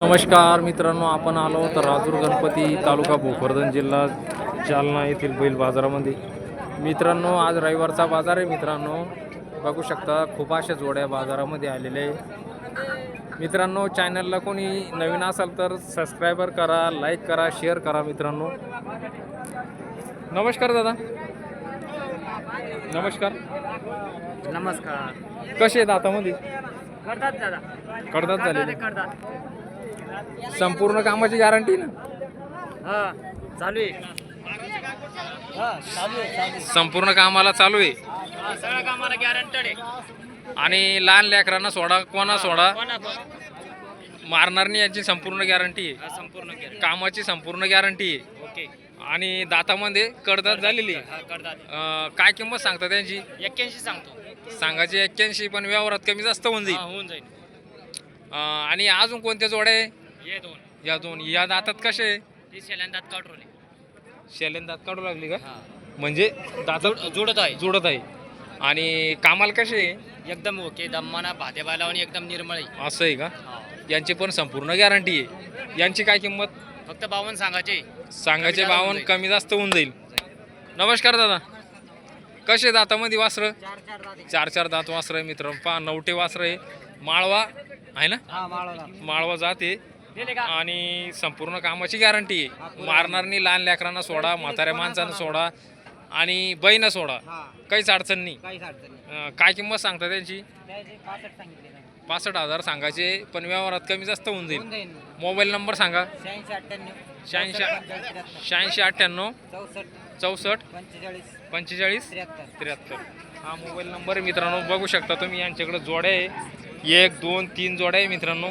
नमस्कार मित्रांनो, आपण आलो तर राजूर गणपती तालुका भोकरदन जिल्हा जालना येथील बैल बाजारामध्ये. मित्रांनो, आज रविवारचा बाजार आहे. मित्रांनो बघू शकता, खूप अशा जोड्या बाजारामध्ये आलेल्या आहे. मित्रांनो, चॅनलला कोणी नवीन असाल तर सबस्क्राईबर करा, लाईक करा, शेअर करा. मित्रांनो नमस्कार दादा. नमस्कार. नमस्कार. कसे आहेत दातामध्ये? करतात दादा. कडदात झाले. करतात. संपूर्ण कामाची गॅरंटी ना? हा चालू आहे. हा चालू आहे. संपूर्ण कामाला चालू आहे सगळ्या कामाला गॅरंटेड आहे. आणि लहान लेकरांना सोडा कोणा सोडा कोणा मारणार नाही याची संपूर्ण गॅरंटी आहे. संपूर्ण गॅरंटी. कामाची संपूर्ण गॅरंटी आहे. ओके. आणि दातामध्ये कडदात झालेली आहे. हा करतात. काय किंमत सांगता त्यांची? 81 सांगतो. सांगायची 81, पण व्यवहारात कमी जास्त होऊन हा जाईल. होऊन जाईल. आणि अजून कोणत्या जोड्या आहे? ये दोन. या दोन. या दातात कसे आहे? ती शेल्यांदात काढरोले. शेलेन दात काढू लागली का? हा म्हणजे दातात जुडत आहे. जोडत आहे. आणि कामाला कसे आहे? एकदम ओके. दम्माना भाते लावून एकदम निर्मळ आहे. असं आहे का? यांची पण संपूर्ण गॅरंटी आहे. यांची काय किंमत? फक्त 52 सांगायचे. सांगायचे 52, कमी जास्त होऊन जाईल. नमस्कार दादा. कसे दातामध्ये वासरं? 4 दात वासरं आहे मित्र. पहा, नवटे वासरं आहे. माळवा आहे ना? हा माळवला. माळवा जाते दिले का? आणि संपूर्ण कामाची गॅरंटी आहे. मारणार नाही. लहान लेकरांना सोडा, म्हाताऱ्या माणसांना सोडा आणि बैना सोडा, हा काहीच अडचण नाही. काहीच अडचण नाही. काय किंमत सांगता त्यांची? त्याचे 65 सांगितले. 65,000 सांगायचे, पण व्यवहारात कमी जास्त होऊन होऊन जाईल. जाईल. मोबाईल नंबर सांगा. 86 98 86 98 64 64 45 45 73. 73. हा मोबाईल नंबर आहे मित्रांनो. बघू शकता तुम्ही, यांच्याकडे जोड्या आहे. 1 2 3 जोड्या आहे मित्रांनो.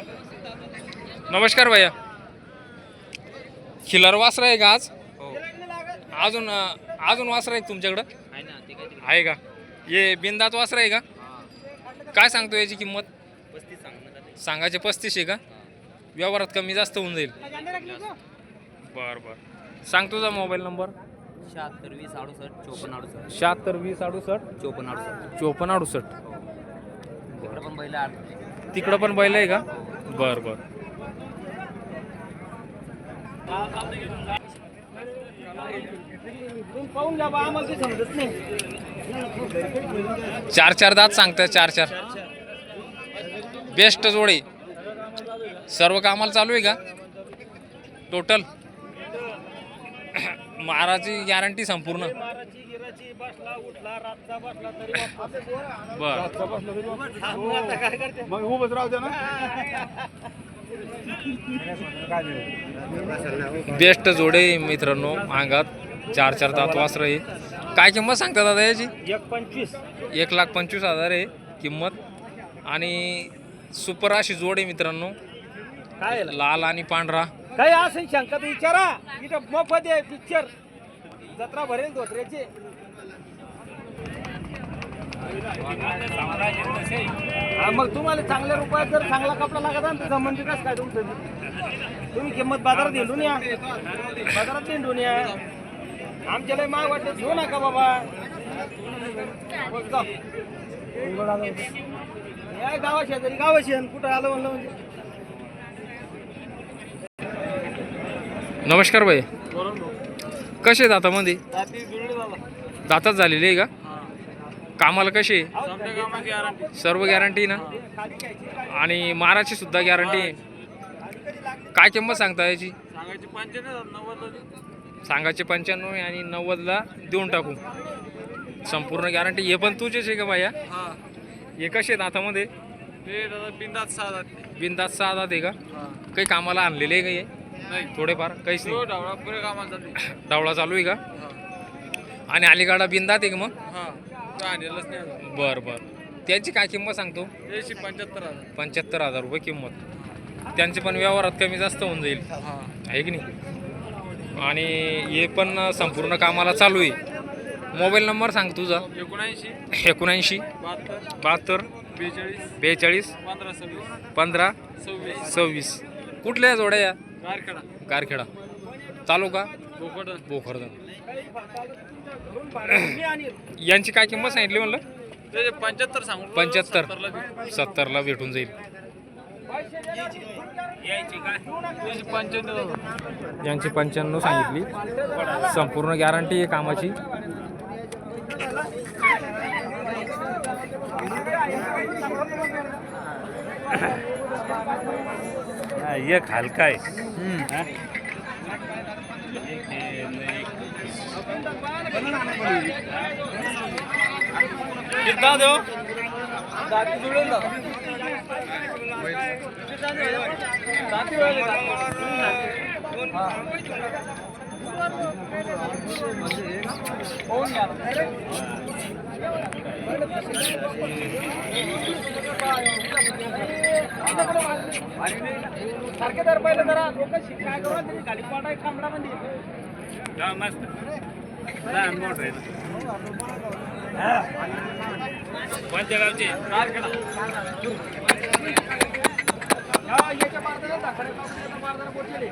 नमस्कार भैया. खिलर वासरा आहे का आज? हो. अजून वासरा आहे का तुमच्याकडं? आहे ना ते काहीतरी. आहे का? ये बिंदात वासरा आहे का? काय सांगतो याची किंमत? 35 सांगणार. सांगायचे 35 आहे का? व्यवहारात कमी जास्त होऊन जाईल. बरं बरं. सांग तुझा मोबाईल नंबर. 76 20 68 54 68 76 20 68 54 68. 54 68. तिकडे पण बैल आहे. तिकडं पण बैल आहे का? बरं बरं. पाहून घ्या बा, आम्हाला काही समजत नाही. 4 दात सांगता. 4 बेस्ट जोडे. सर्व कामाला चालू आहे का टोटल? माराची गॅरंटी संपूर्ण. बर. बेस्ट जोडे मित्रांनो. अंगात 4 दात वासर आहे. काय किंमत सांगता दादा याची? 1,25,000 आहे किंमत. आणि सुपर अशी जोड आहे मित्रांनो. काय लाल आणि पांढरा. काही असेल शंका तर विचारा. इथं मोफत आहे पिक्चर. जत्रा भरेल धोत्र्याचे. हा मग तुम्हाला चांगल्या रुपयात जर चांगला कपडा लागत ना तर संबंधित कसं काय तुमचं? तुम्ही किंमत बाजारात हिंडून या. बाजारात हिंडून या. आमच्या लय माग वाटलं घेऊ नका बाबा. या गावा शेजारी गावाशी कुठं आलं म्हणलं म्हणजे. नमस्कार भाई. कसे दातामध्ये? दातात झालेली आहे का? कामाला कशी? सर्व गॅरंटी ना? आणि माराची सुद्धा गॅरंटी आहे. काय किंमत सांगता याची? सांगायचे 95 आणि 90ला देऊन टाकू. संपूर्ण गॅरंटी. हे पण तुझेच आहे का भैया? हे कसे दातामध्ये? बिंदात 6 दात. बिनदात 6 दात आहे का? काही कामाला आणलेले आहे का हे? थोडेफार काहीच नाही. डावळा चालू आहे का? आणि अलीकडा बिंदात आहे का मग? बर बर. त्याची काय किंमत सांगतो? 75,000 रुपये किंमत. त्यांची पण व्यवहारात कमी जास्त होऊन जाईल, आहे की नाही? आणि हे पण संपूर्ण कामाला चालू आहे. मोबाईल नंबर सांग तुझा. 79 72 42 15 26. कुठल्या जोड्या या? कारखेडा तालुका भोकरदन. यांची काय किंमत सांगितली म्हणलं? 75 सांगू. 75 70ला भेटून जाईल. यांची 95 सांगितली. संपूर्ण गॅरंटी आहे कामाची. एक हलका आहे. कितना दो दाती जुळेल ना दाती वेळ होऊन घ्या सारखे दर पाहिलं जरा लोक काय करू तरी गाडी पाडाय खांबडामध्ये कोणत्या गावचे? याच्या मार्गाने दाखवले मार्गाने पोचले